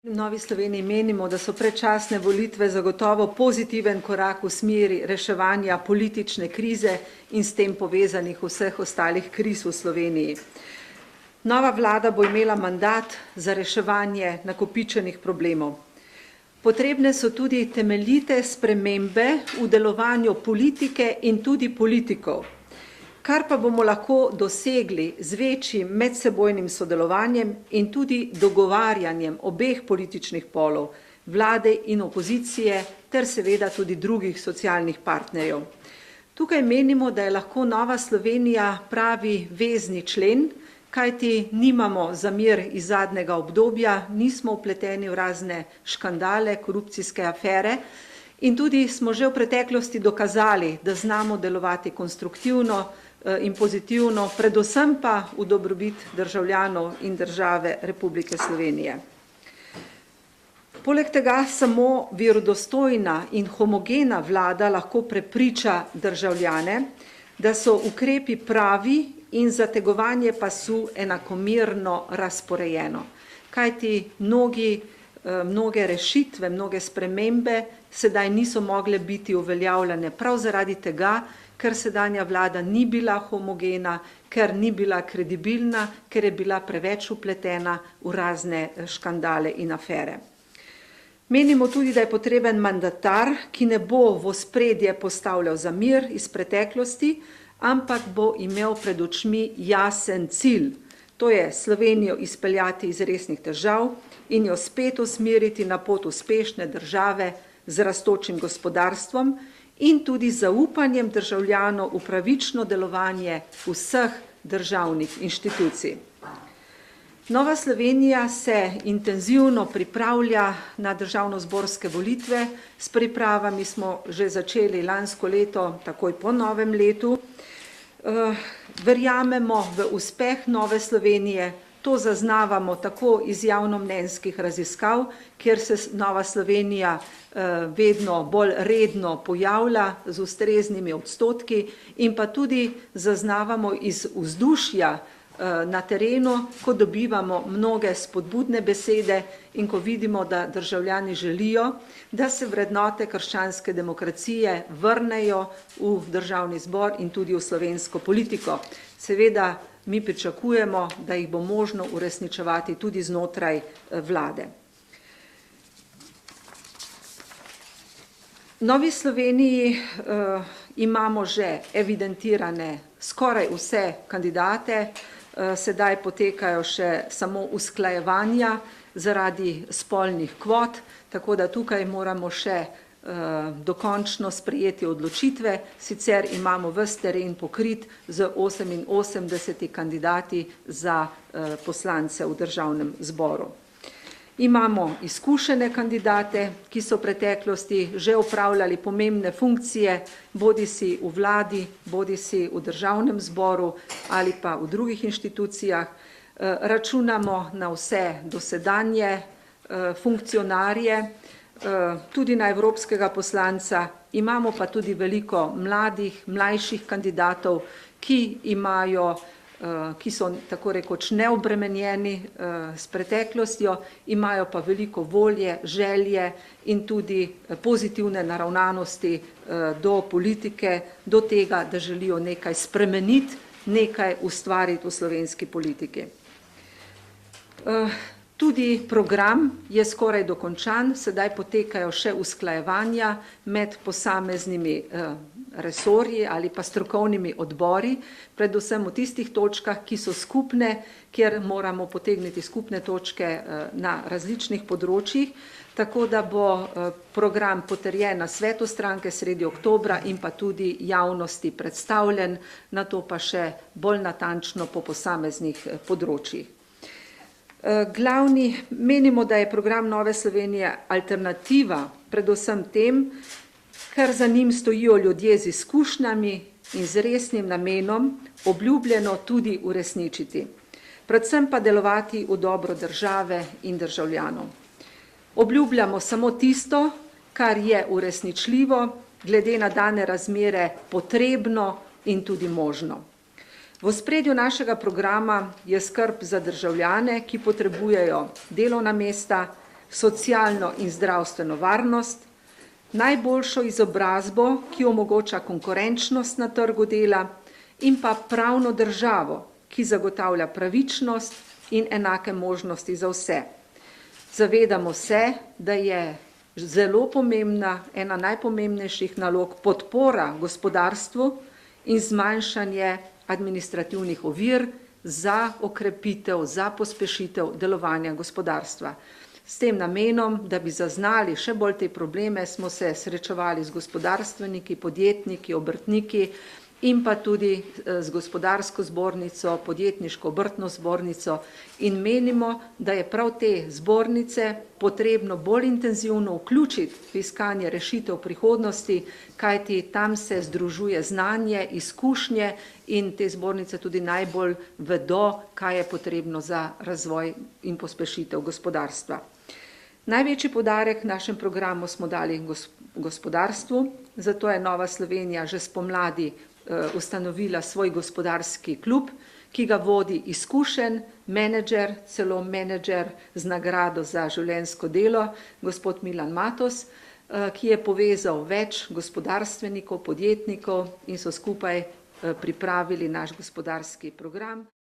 V Novi Sloveniji menimo, da so predčasne volitve zagotovo pozitiven korak v smeri reševanja politične krize in s tem povezanih vseh ostalih kriz v Sloveniji. Nova vlada bo imela mandat za reševanje nakopičenih problemov. Potrebne so tudi temeljite spremembe v delovanju politike in tudi politikov, kar pa bomo lahko dosegli z večjim medsebojnim sodelovanjem in tudi dogovarjanjem obeh političnih polov, vlade in opozicije, ter seveda tudi drugih socialnih partnerjev. Tukaj menimo, da je lahko Nova Slovenija pravi vezni člen, kajti nimamo zamer iz zadnjega obdobja, nismo vpleteni v razne škandale, korupcijske afere in tudi smo že v preteklosti dokazali, da znamo delovati konstruktivno in pozitivno, predvsem pa v dobrobit državljanov in države Republike Slovenije. Poleg tega samo verodostojna in homogena vlada lahko prepriča državljane, da so ukrepi pravi in zategovanje pasu enakomerno razporejeno. Kajti mnoge rešitve, mnoge spremembe sedaj niso mogle biti uveljavljene prav zaradi tega, ker sedanja vlada ni bila homogena, ker ni bila kredibilna, ker je bila preveč vpletena v razne škandale in afere. Menimo tudi, da je potreben mandatar, ki ne bo v ospredje postavljal zamir iz preteklosti, ampak bo imel pred očmi jasen cilj, to je Slovenijo izpeljati iz resnih težav in jo spet usmeriti na pot uspešne države z rastočim gospodarstvom in tudi zaupanjem državljanov v pravično delovanje vseh državnih inštitucij. Nova Slovenija se intenzivno pripravlja na državnozborske volitve, s pripravami smo že začeli lansko leto, takoj po novem letu. Verjamemo v uspeh Nove Slovenije, to zaznavamo tako iz javnomnenjskih raziskav, kjer se Nova Slovenija vedno bolj redno pojavlja z ustreznimi odstotki in pa tudi zaznavamo iz vzdušja na terenu, ko dobivamo mnoge spodbudne besede in ko vidimo, da državljani želijo, da se vrednote krščanske demokracije vrnejo v državni zbor in tudi v slovensko politiko. Seveda mi pričakujemo, da jih bo možno uresničevati tudi znotraj vlade. V Novi Sloveniji imamo že evidentirane skoraj vse kandidate, sedaj potekajo še samo usklajevanja zaradi spolnih kvot, tako da tukaj moramo še dokončno sprejeti odločitve, sicer imamo ves teren pokrit z 88 kandidati za poslance v državnem zboru. Imamo izkušene kandidate, ki so v preteklosti že opravljali pomembne funkcije, bodisi v vladi, bodisi v državnem zboru ali pa v drugih inštitucijah. Računamo na vse dosedanje funkcionarje, tudi na evropskega poslanca, imamo pa tudi veliko mlajših kandidatov, ki so tako rekoč neobremenjeni s preteklostjo, imajo pa veliko volje, želje in tudi pozitivne naravnanosti do politike, do tega, da želijo nekaj spremeniti, nekaj ustvariti v slovenski politiki. Tudi program je skoraj dokončan, sedaj potekajo še usklajevanja med posameznimi resorji ali pa strokovnimi odbori, predvsem v tistih točkah, ki so skupne, kjer moramo potegniti skupne točke na različnih področjih, tako da bo program potrjen na svetu stranke sredi oktobra in pa tudi javnosti predstavljen, na to pa še bolj natančno po posameznih področjih. Menimo, da je program Nove Slovenije alternativa predvsem tem, ker za njim stojijo ljudje z izkušnjami in z resnim namenom obljubljeno tudi uresničiti, predvsem pa delovati v dobro države in državljanov. Obljubljamo samo tisto, kar je uresničljivo, glede na dane razmere potrebno in tudi možno. V ospredju našega programa je skrb za državljane, ki potrebujejo delovna mesta, socialno in zdravstveno varnost, najboljšo izobrazbo, ki omogoča konkurenčnost na trgu dela, in pa pravno državo, ki zagotavlja pravičnost in enake možnosti za vse. Zavedamo se, da je zelo pomembna, ena najpomembnejših nalog podpora gospodarstvu in zmanjšanje administrativnih ovir za okrepitev, za pospešitev delovanja gospodarstva. S tem namenom, da bi zaznali še bolj te probleme, smo se srečevali z gospodarstveniki, podjetniki, obrtniki in pa tudi z gospodarsko zbornico, podjetniško obrtno zbornico in menimo, da je prav te zbornice potrebno bolj intenzivno vključiti v iskanje rešitev prihodnosti, kajti tam se združuje znanje, izkušnje in te zbornice tudi najbolj vedo, kaj je potrebno za razvoj in pospešitev gospodarstva. Največji poudarek v našem programu smo dali gospodarstvu, zato je Nova Slovenija že spomladi ustanovila svoj gospodarski klub, ki ga vodi izkušen menedžer, celo menedžer z nagrado za življenjsko delo, gospod Milan Matos, ki je povezal več gospodarstvenikov, podjetnikov in so skupaj pripravili naš gospodarski program.